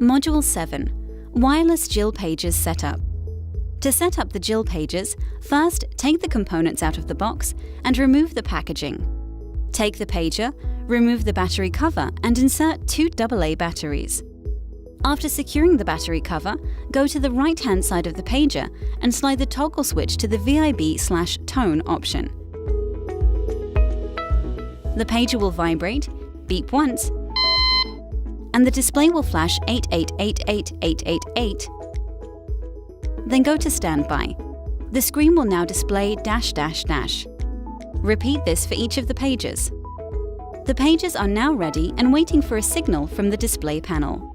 Module 7. Wireless JIL Pages Setup. To set up the JIL pages, first take the components out of the box and remove the packaging. Take the pager, remove the battery cover and insert 2 AA batteries. After securing the battery cover, go to the right-hand side of the pager and slide the toggle switch to the VIB/tone option. The pager will vibrate, beep once, and the display will flash 8888888. Then go to standby. The screen will now display --. Repeat this for each of the pages. The pages are now ready and waiting for a signal from the display panel.